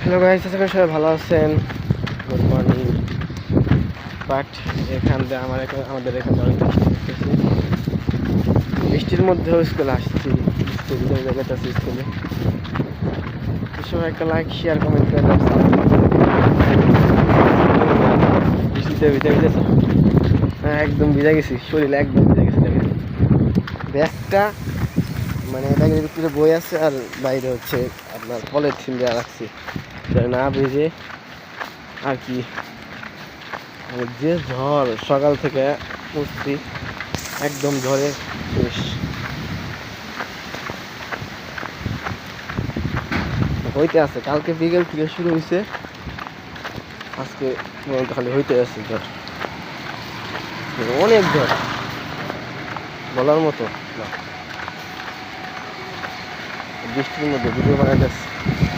Hello guys, আশা করি সবাই ভালো আছেন। Good morning. বাট এখান থেকে আমাদের এখানে অনেক বৃষ্টি হচ্ছে। বৃষ্টির মধ্যেও স্কুলে আসছি, জায়গাতে আছি স্কুলে। সবাই একটা লাইক, শেয়ার, কমেন্ট করে বৃষ্টিতে ভিজে ভিজেছে, একদম ভিজে গেছি, শরীর একদম ভিজে গেছে। ব্যাগটা মানে ব্যাগের ভিতরে বই আছে আর বাইরে হচ্ছে আপনার পলিথিন দেওয়া রাখছি না ভিজে আর কি। যে ঝড় সকাল থেকে উঠছি, একদম ঝড়ে শেষ। হইতে আছে, কালকে বিকেল থেকে শুরু হয়েছে, আজকে পর্যন্ত খালি হইতে আছে ঝড়, অনেক ঝড় বলার মতো না। বৃষ্টির মধ্যে ভিডিও বানাইতেছে।